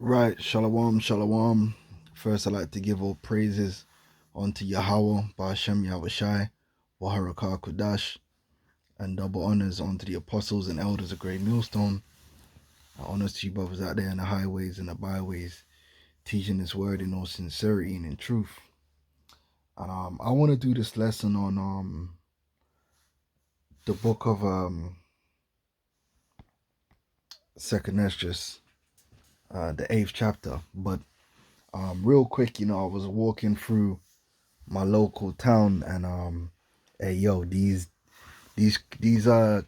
Right, shalom, shalom. First, I'd like to give all praises unto Yahweh, Ba'ashem Yahushai, Waharakah Kudash, and double honors unto the apostles and elders of Great Millstone. Honors to you brothers out there in the highways and the byways, teaching this word in all sincerity and in truth. And I want to do this lesson on the book of Second Esdras, the 8th chapter. But real quick, I was walking through my local town, and hey yo, these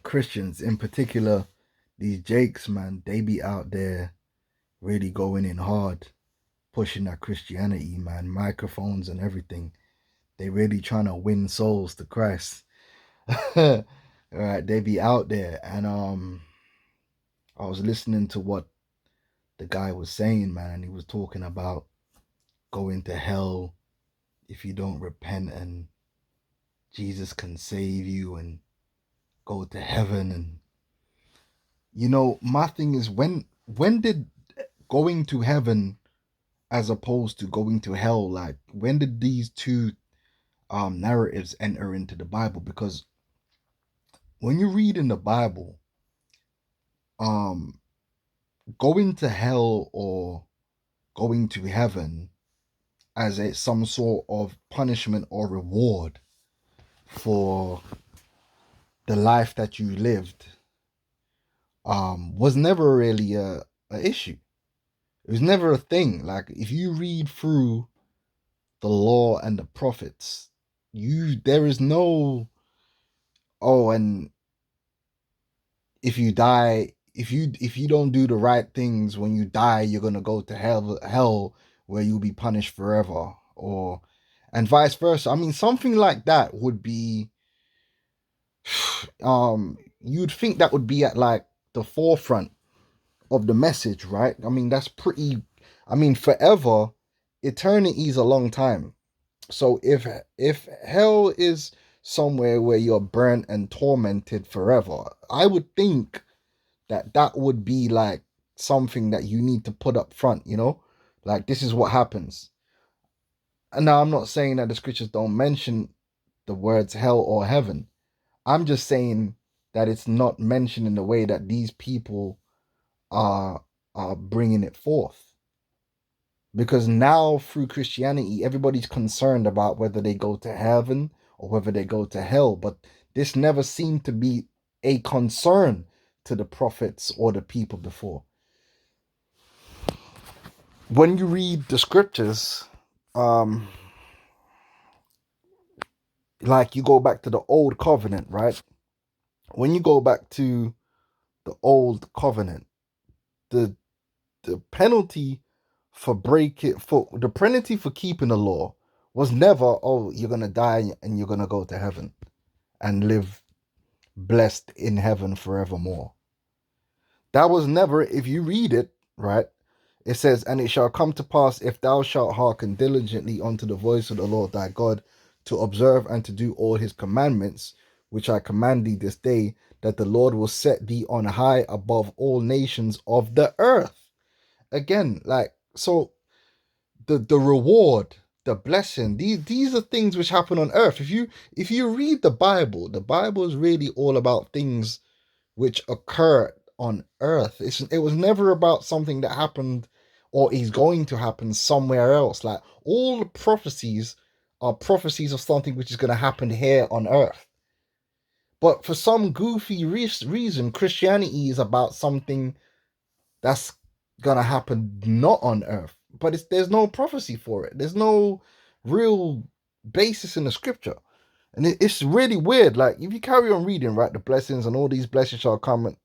Christians in particular, these Jakes, man, they be out there really going in hard, pushing that Christianity, man, microphones and everything. They really trying to win souls to Christ. All right, they be out there, and I was listening to what the guy was saying, man. He was talking about going to hell if you don't repent, and Jesus can save you and go to heaven. And my thing is, when did going to heaven as opposed to going to hell, like when did these two narratives enter into the Bible? Because when you read in the Bible, um going to hell or going to heaven as some sort of punishment or reward for the life that you lived was never really a issue. It was never a thing. Like, if you read through the law and the prophets, there is no, oh, and if you die, if you don't do the right things when you die, you're gonna go to hell where you'll be punished forever, or and vice versa. I mean, something like that would be you'd think that would be at like the forefront of the message, right? I mean, that's pretty, I mean, forever, eternity is a long time. So if hell is somewhere where you're burnt and tormented forever, I would think that would be like something that you need to put up front, like this is what happens. And now I'm not saying that the scriptures don't mention the words hell or heaven. I'm just saying that it's not mentioned in the way that these people are bringing it forth. Because now through Christianity, everybody's concerned about whether they go to heaven or whether they go to hell. But this never seemed to be a concern to the prophets or the people before. When you read the scriptures, like you go back to the old covenant, right? When you go back to the old covenant, the the penalty the penalty for keeping the law was never, oh, you're gonna die and you're gonna go to heaven and live blessed in heaven forevermore. That was never, if you read it, right? It says, and it shall come to pass, if thou shalt hearken diligently unto the voice of the Lord thy God, to observe and to do all his commandments, which I command thee this day, that the Lord will set thee on high above all nations of the earth. Again, like, so the reward, the blessing, these are things which happen on earth. If you read the Bible is really all about things which occur on earth. It was never about something that happened or is going to happen somewhere else. Like, all the prophecies are prophecies of something which is going to happen here on earth. But for some goofy reason, Christianity is about something that's gonna happen not on earth. But there's no prophecy for it. There's no real basis in the scripture. And it's really weird. Like, if you carry on reading, right, the blessings and all these blessings shall come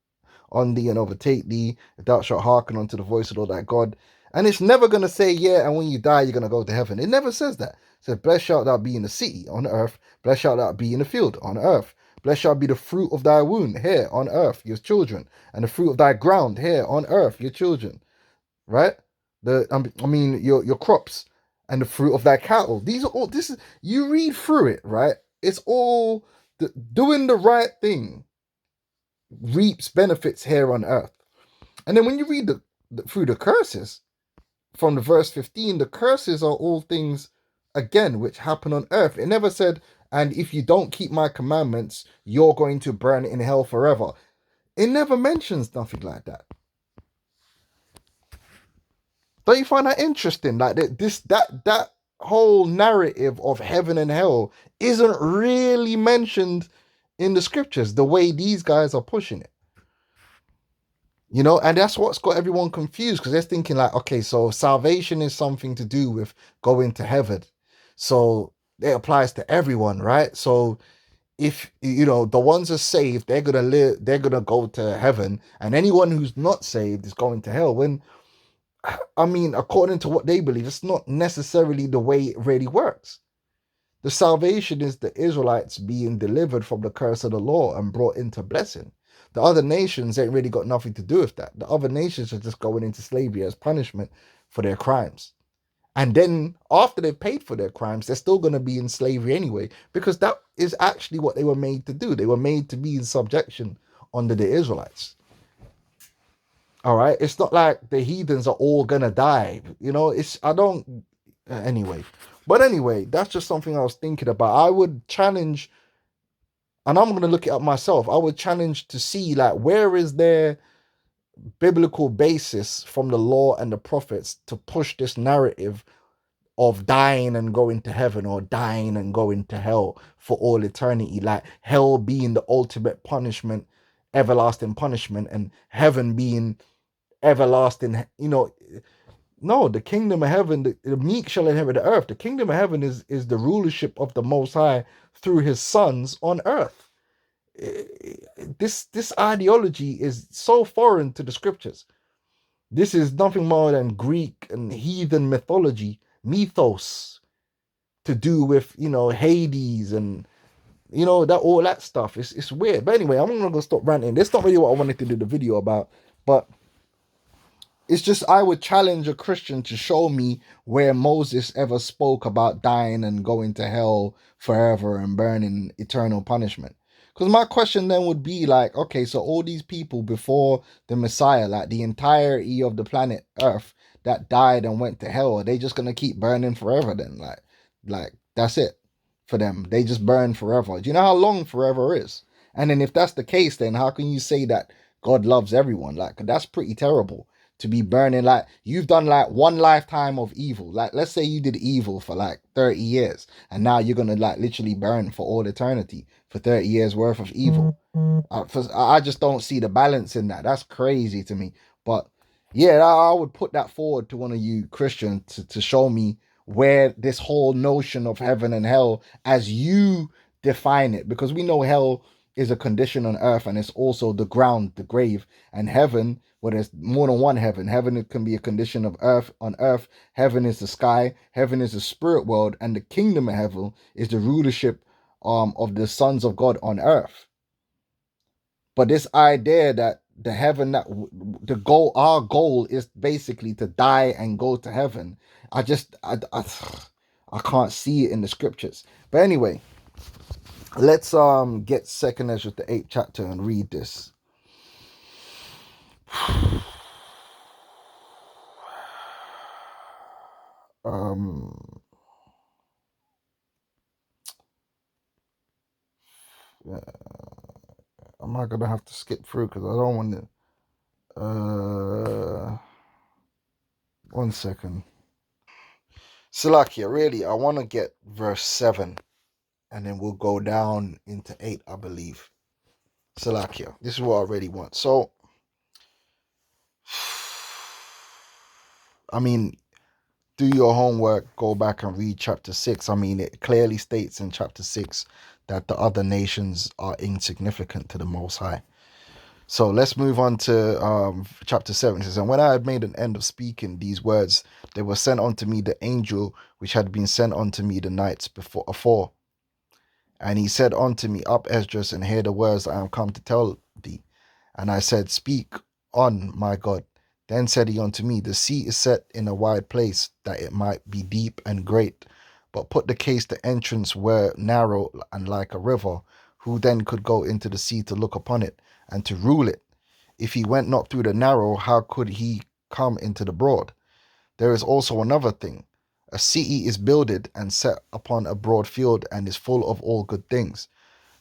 on thee and overtake thee, if thou shalt hearken unto the voice of the Lord thy God. And it's never gonna say, yeah, and when you die, you're gonna go to heaven. It never says that. It says, blessed shalt thou be in the city on earth, blessed shalt thou be in the field on earth. Blessed shall be the fruit of thy womb here on earth, your children, and the fruit of thy ground here on earth, your children. Right? Your crops and the fruit of thy cattle. These are all. This is, you read through it, right? It's all doing the right thing reaps benefits here on earth. And then when you read through the curses, from the verse 15, the curses are all things again which happen on earth. It never said, and if you don't keep my commandments, you're going to burn in hell forever. It never mentions nothing like that. Don't you find that interesting? Like that whole narrative of heaven and hell isn't really mentioned in the scriptures the way these guys are pushing it. You know, and that's what's got everyone confused because they're thinking like, okay, so salvation is something to do with going to heaven. So it applies to everyone, right? So if you know the ones are saved, they're gonna live, they're gonna go to heaven, and anyone who's not saved is going to hell. When I mean, according to what they believe, it's not necessarily the way it really works. The salvation is the Israelites being delivered from the curse of the law and brought into blessing. The other nations ain't really got nothing to do with that. The other nations are just going into slavery as punishment for their crimes. And then after they've paid for their crimes, they're still going to be in slavery anyway, because that is actually what they were made to do. They were made to be in subjection under the Israelites. All right. It's not like the heathens are all going to die. You know, I don't, anyway. But anyway, that's just something I was thinking about. I would challenge, and I'm going to look it up myself. I would challenge to see, like, where is there biblical basis from the law and the prophets to push this narrative of dying and going to heaven or dying and going to hell for all eternity, like hell being the ultimate punishment, everlasting punishment, and heaven being everlasting, you know. No, the kingdom of heaven, the meek shall inherit the earth. The kingdom of heaven is the rulership of the Most High through his sons on earth. This ideology is so foreign to the scriptures. This is nothing more than Greek and heathen mythology, mythos, to do with, you know, Hades and, you know, that all that stuff. It's weird. But anyway, I'm gonna go stop ranting. That's not really what I wanted to do the video about, but it's just I would challenge a Christian to show me where Moses ever spoke about dying and going to hell forever and burning eternal punishment. Because my question then would be like, okay, so all these people before the Messiah, like the entirety of the planet Earth that died and went to hell, are they just gonna keep burning forever then? Like that's it for them. They just burn forever. Do you know how long forever is? And then if that's the case, then how can you say that God loves everyone? Like that's pretty terrible to be burning. Like you've done like one lifetime of evil. Like let's say you did evil for like 30 years and now you're gonna like literally burn for all eternity for 30 years worth of evil. I just don't see the balance in that. That's crazy to me. But yeah, I would put that forward to one of you Christians to show me where this whole notion of heaven and hell as you define it, because we know hell is a condition on earth and it's also the ground, the grave, and heaven, well, there's more than one heaven. Heaven, it can be a condition of earth on earth. Heaven is the sky. Heaven is the spirit world, and the kingdom of heaven is the rulership of the sons of God on earth. But this idea that the heaven, that the goal, our goal is basically to die and go to heaven. I can't see it in the scriptures. But anyway, let's get Second Ezra the 8th chapter and read this. Yeah, am I gonna have to skip through because I don't want to. 1 second. Salakia, really, I want to get verse 7 and then we'll go down into 8, I believe. Salakia, this is what I really want. So, I mean, do your homework, go back and read chapter 6. I mean, it clearly states in chapter 6 that the other nations are insignificant to the Most High. So let's move on to chapter 7. It says, and when I had made an end of speaking these words, there was sent unto me the angel which had been sent unto me the nights afore. And he said unto me, up, Esdras, and hear the words I am come to tell thee. And I said, speak on, my God. Then said he unto me, the sea is set in a wide place, that it might be deep and great. But put the case the entrance were narrow and like a river. Who then could go into the sea to look upon it, and to rule it? If he went not through the narrow, how could he come into the broad? There is also another thing. A city is builded and set upon a broad field and is full of all good things.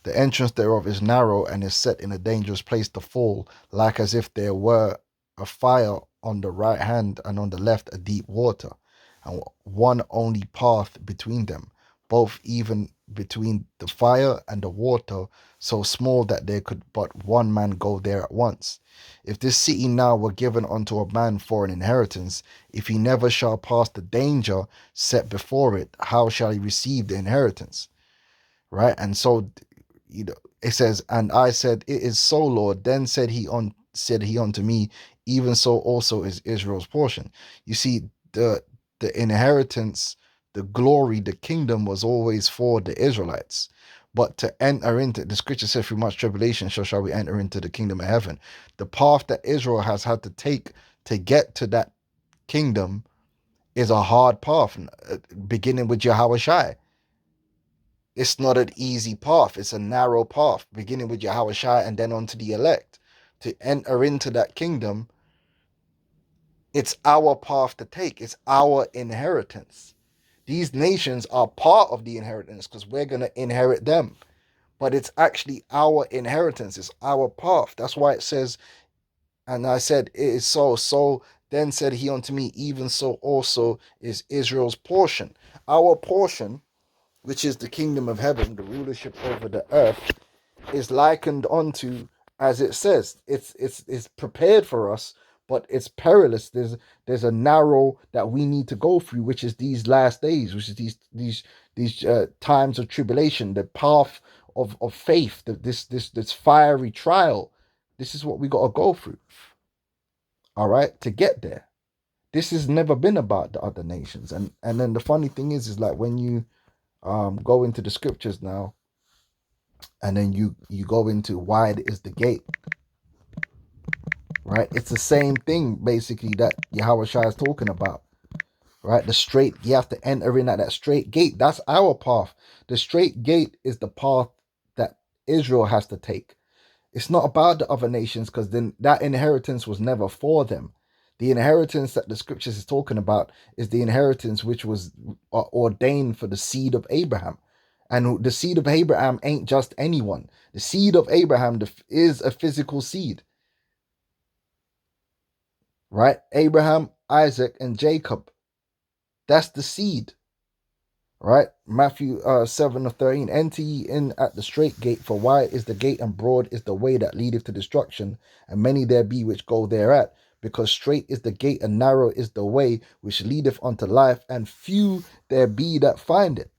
The entrance thereof is narrow and is set in a dangerous place to fall, like as if there were a fire on the right hand and on the left a deep water, and one only path between them, both even between the fire and the water, so small that there could but one man go there at once. If this city now were given unto a man for an inheritance, if he never shall pass the danger set before it, how shall he receive the inheritance? Right? And so, it says, and I said, it is so, Lord. Then said he unto me, even so also is Israel's portion. You see, the inheritance, the glory, the kingdom was always for the Israelites. But to enter into, the scripture says, through much tribulation shall we enter into the kingdom of heaven. The path that Israel has had to take to get to that kingdom is a hard path, beginning with Yahushua. It's not an easy path. It's a narrow path, beginning with Yahushua and then on to the elect. To enter into that kingdom, it's our path to take. It's our inheritance. These nations are part of the inheritance because we're going to inherit them. But it's actually our inheritance. It's our path. That's why it says, and I said, it is so. So then said he unto me, even so also is Israel's portion. Our portion, which is the kingdom of heaven, the rulership over the earth, is likened unto, as it says, it's prepared for us, but it's perilous. There's a narrow that we need to go through, which is these last days, which is these times of tribulation, the path of faith, this fiery trial. This is what we got to go through. All right, to get there. This has never been about the other nations, and then the funny thing is like when you go into the scriptures now, and then you go into wide is the gate, right? It's the same thing basically that Yahweh Shai is talking about, right? The straight, you have to enter in at that straight gate. That's our path. The straight gate is the path that Israel has to take. It's not about the other nations, because then that inheritance was never for them. The inheritance that the scriptures is talking about is the inheritance which was ordained for the seed of Abraham. And the seed of Abraham ain't just anyone. The seed of Abraham is a physical seed, right? Abraham, Isaac, and Jacob. That's the seed, right? Matthew 7:13. Enter ye in at the straight gate, for wide is the gate and broad is the way that leadeth to destruction, and many there be which go thereat. Because straight is the gate and narrow is the way which leadeth unto life, and few there be that find it.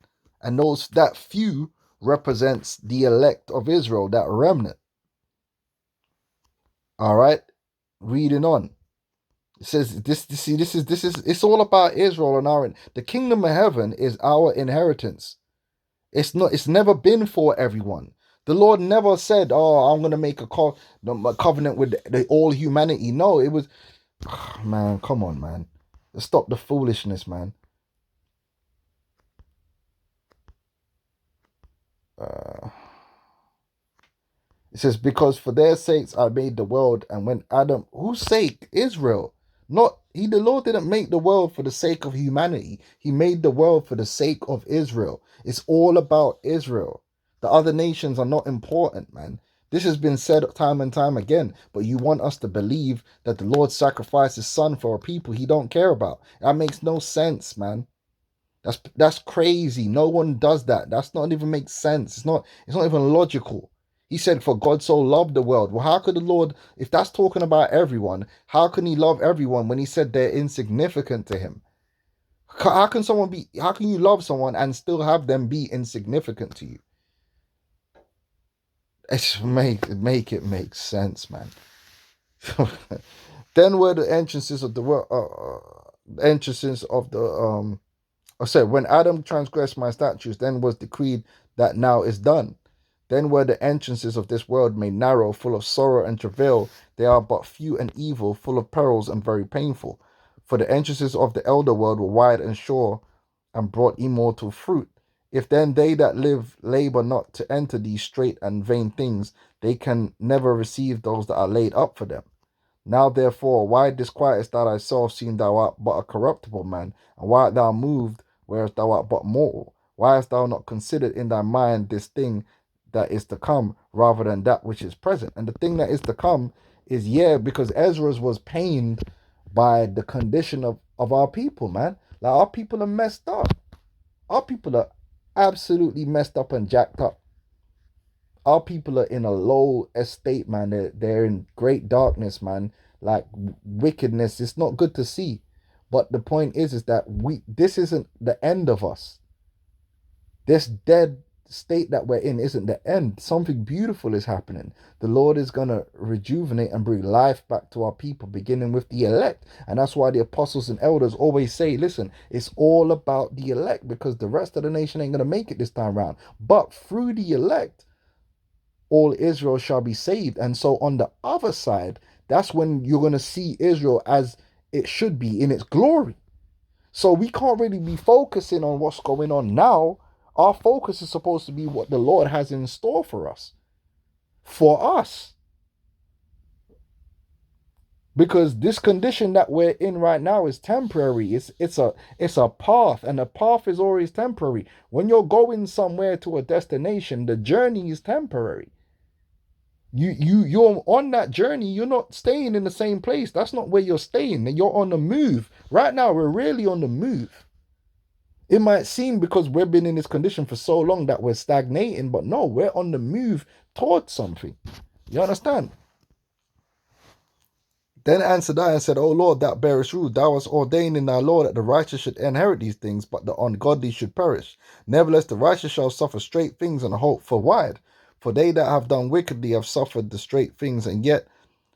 And those that few represents the elect of Israel, that remnant. All right, reading on. It says this is it's all about Israel and our, the kingdom of heaven is our inheritance. It's never been for everyone. The Lord never said, "Oh, I'm gonna make a covenant with all humanity." No, it was, man, come on, man. Stop the foolishness, man. Uh, It says, because for their sakes I made the world, and when Adam, whose sake? Israel. Not he, the Lord didn't make the world for the sake of humanity. He made the world for the sake of Israel. It's all about Israel. The other nations are not important, man. This has been said time and time again, but you want us to believe that the Lord sacrificed his son for a people he don't care about. That makes no sense, man. That's crazy. No one does that. That's not even make sense. It's not even logical. He said, for God so loved the world. Well, how could the Lord, if that's talking about everyone, how can he love everyone when he said they're insignificant to him? How can you love someone and still have them be insignificant to you? It's make it make sense, man. Then were the entrances of the world, entrances of the I said, when Adam transgressed my statutes, then was decreed that now is done. Then were the entrances of this world made narrow, full of sorrow and travail. They are but few and evil, full of perils and very painful. For the entrances of the elder world were wide and sure, and brought immortal fruit. If then they that live labor not to enter these straight and vain things, they can never receive those that are laid up for them. Now therefore, why disquietest thou thyself, seeing thou art but a corruptible man? And why art thou moved, whereas thou art but mortal? Why hast thou not considered in thy mind this thing that is to come, rather than that which is present? And the thing that is to come is, yeah, because Ezra was pained by the condition of our people, man. Like, our people are messed up. Our people are absolutely messed up and jacked up. Our people are in a low estate, man. They're in great darkness, man. Like, wickedness. It's not good to see. But the point is that this isn't the end of us. This dead state that we're in isn't the end. Something beautiful is happening. The Lord is going to rejuvenate and bring life back to our people, beginning with the elect. And that's why the apostles and elders always say, listen, it's all about the elect, because the rest of the nation ain't going to make it this time around. But through the elect, all Israel shall be saved. And so on the other side, that's when you're going to see Israel as it should be in its glory. So we can't really be focusing on what's going on now. Our focus is supposed to be what the Lord has in store for us. For us. Because this condition that we're in right now is temporary. It's a path, and the path is always temporary. When you're going somewhere to a destination, the journey is temporary. You're on that journey. You're not staying in the same place. That's not where you're staying. You're on the move. Right now, we're really on the move. It might seem because we've been in this condition for so long that we're stagnating, but no, we're on the move towards something. You understand? Then answered I and said, O Lord, that bearest rule. Thou hast ordained in thy law that the righteous should inherit these things, but the ungodly should perish. Nevertheless, the righteous shall suffer straight things and hope for wide. For they that have done wickedly have suffered the straight things, and yet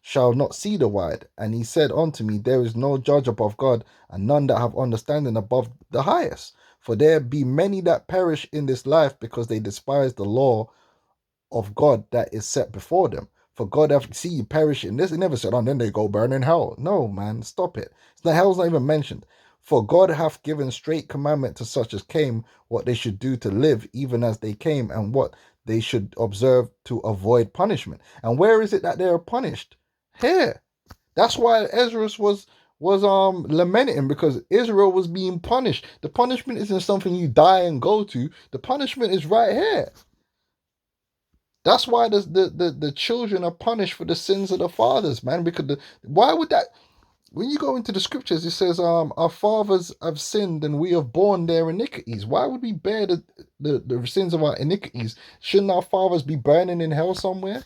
shall not see the wide. And he said unto me, There is no judge above God, and none that have understanding above the highest. For there be many that perish in this life, because they despise the law of God that is set before them. For God hath see you perish in this. He never said, and then they go burn in hell. No, man, stop it. The hell's not even mentioned. For God hath given straight commandment to such as came, what they should do to live, even as they came, and what they should observe to avoid punishment. And where is it that they are punished? Here. That's why Ezra was lamenting, because Israel was being punished. The punishment isn't something you die and go to. The punishment is right here. That's why the children are punished for the sins of the fathers, man. Because why would that? When you go into the scriptures, it says, our fathers have sinned and we have borne their iniquities. Why would we bear the sins of our iniquities? Shouldn't our fathers be burning in hell somewhere?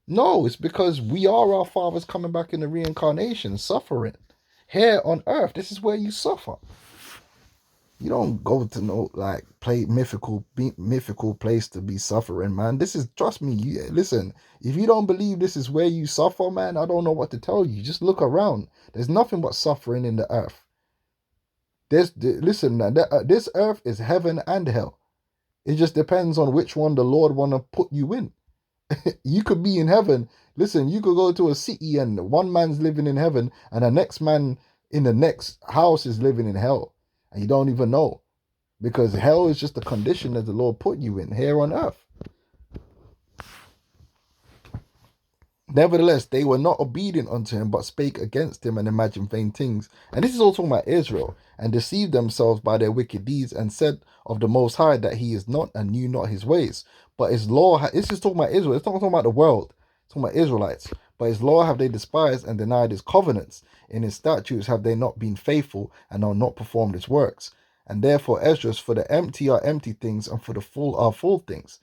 No, it's because we are our fathers coming back in the reincarnation, suffering. Here on earth, this is where you suffer. You don't go to no like play mythical place to be suffering, man. This is, trust me. Listen, if you don't believe this is where you suffer, man, I don't know what to tell you. Just look around. There's nothing but suffering in the earth. Listen, man. This earth is heaven and hell. It just depends on which one the Lord want to put you in. You could be in heaven. Listen, you could go to a city and one man's living in heaven, and the next man in the next house is living in hell, and you don't even know, because hell is just the condition that the Lord put you in here on earth. Nevertheless, they were not obedient unto him, but spake against him and imagined vain things. And this is all talking about Israel, and deceived themselves by their wicked deeds, and said of the Most High that he is not, and knew not his ways. But his law, this is talking about Israel. It's not talking about the world. It's talking about Israelites. But his law have they despised and denied his covenants. In his statutes have they not been faithful, and are not performed his works. And therefore Esdras, for the empty are empty things, and for the full are full things.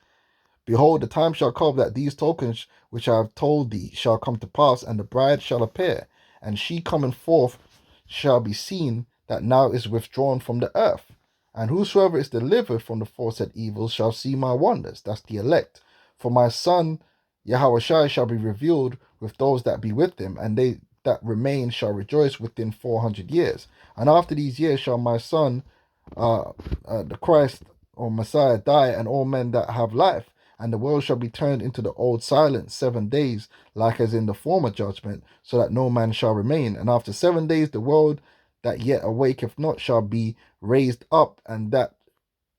Behold, the time shall come that these tokens which I have told thee shall come to pass, and the bride shall appear, and she coming forth shall be seen that now is withdrawn from the earth. And whosoever is delivered from the foresaid evils shall see my wonders. That's the elect. For my son Yahushua shall be revealed with those that be with him, and they that remain shall rejoice within 400 years. And after these years shall my son, the Christ or Messiah, die, and all men that have life. And the world shall be turned into the old silence 7 days, like as in the former judgment, so that no man shall remain. And after 7 days the world that yet awaketh not shall be raised up, and that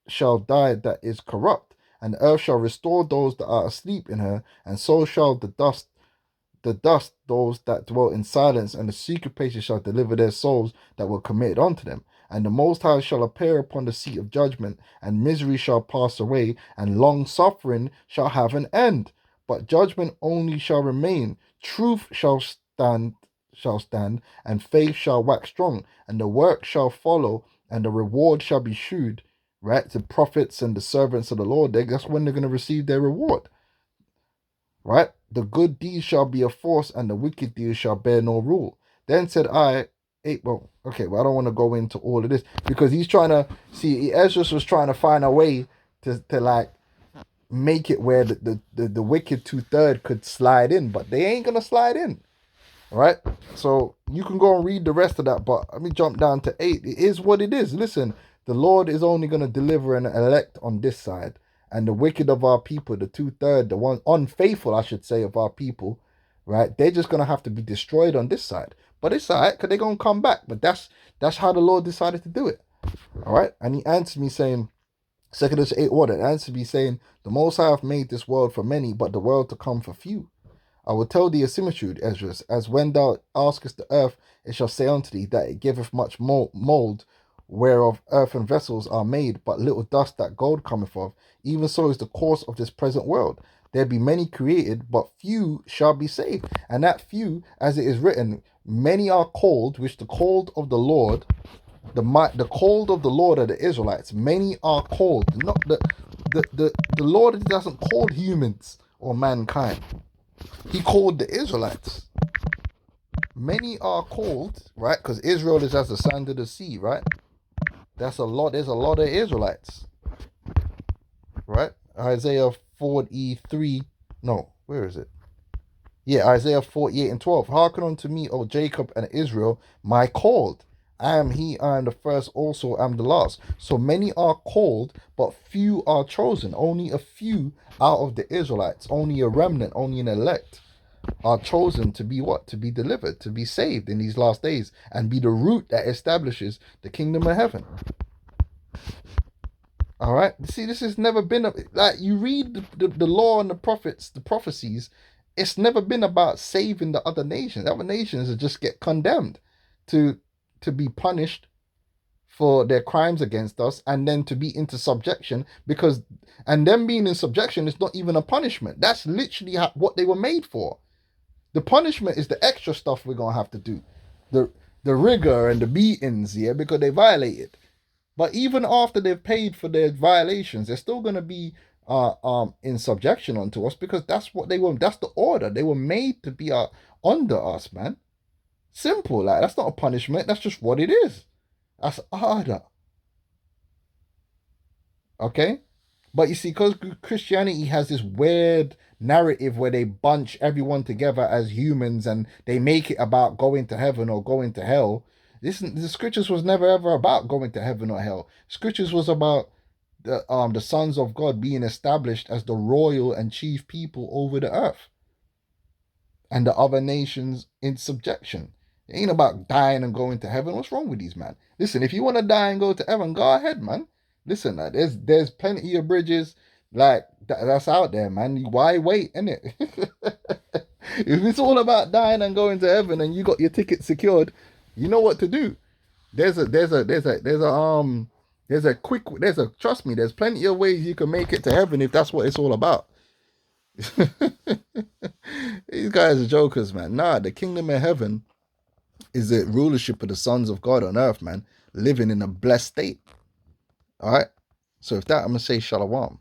shall die that is corrupt. And the earth shall restore those that are asleep in her, and so shall the dust the dust those that dwell in silence, and the secret places shall deliver their souls that were committed unto them. And the Most High shall appear upon the seat of judgment, and misery shall pass away, and long suffering shall have an end. But judgment only shall remain. Truth shall stand, and faith shall wax strong, and the work shall follow, and the reward shall be shewed. Right? The prophets and the servants of the Lord, that's when they're going to receive their reward. Right? The good deeds shall be a force, and the wicked deeds shall bear no rule. Then said I, I don't want to go into all of this because he's trying to see, Ezra was trying to find a way to like make it where the wicked 2/3 could slide in, but they ain't gonna slide in. Right? So you can go and read the rest of that, but let me jump down to 8. It is what it is. Listen, the Lord is only gonna deliver and elect on this side. And the wicked of our people, the 2/3, the one unfaithful, I should say, of our people, right? They're just gonna have to be destroyed on this side. But it's alright, because they're gonna come back. But that's how the Lord decided to do it. Alright? And he answered me saying, 2 8:1, and answered me saying, the Most High hath made this world for many, but the world to come for few. I will tell thee a similitude, Esdras, as when thou askest the earth, it shall say unto thee that it giveth much mold, whereof earthen vessels are made, but little dust that gold cometh of. Even so is the course of this present world. There be many created, but few shall be saved. And that few, as it is written, many are called, which the called of the Lord, the called of the Lord are the Israelites. Many are called. Not the Lord doesn't call humans or mankind. He called the Israelites. Many are called, right? Because Israel is as the sand of the sea, right? That's a lot. There's a lot of Israelites, right? Isaiah 43. No, where is it? Yeah, Isaiah 48:12. Hearken unto me, O Jacob and Israel, my called. I am he, I am the first, also am the last. So many are called, but few are chosen. Only a few out of the Israelites, only a remnant, only an elect are chosen to be what? To be delivered, to be saved in these last days, and be the root that establishes the kingdom of heaven. All right. See, this has never been like you read the law and the prophets, the prophecies. It's never been about saving the other nations. The other nations just get condemned to be punished for their crimes against us, and then to be into subjection, and them being in subjection is not even a punishment. That's literally what they were made for. The punishment is the extra stuff we're gonna have to do, the rigor and the beatings, yeah, because they violated. But even after they've paid for their violations, they're still gonna be in subjection unto us, because that's what they were. That's the order. They were made to be under us, man. Simple, like that's not a punishment. That's just what it is. That's order. Okay, but you see, because Christianity has this weird narrative where they bunch everyone together as humans and they make it about going to heaven or going to hell. The scriptures was never ever about going to heaven or hell. Scriptures was about the sons of God being established as the royal and chief people over the earth, and the other nations in subjection. It ain't about dying and going to heaven. What's wrong with these, man? Listen, if you want to die and go to heaven, go ahead, man. Listen, there's plenty of bridges like that's out there, man. Why wait, innit? If it's all about dying and going to heaven and you got your ticket secured, you know what to do. Trust me, there's plenty of ways you can make it to heaven if that's what it's all about. These guys are jokers, man. Nah, the kingdom of heaven is the rulership of the sons of God on earth, man, living in a blessed state. All right. So with that, I'm gonna say shalom.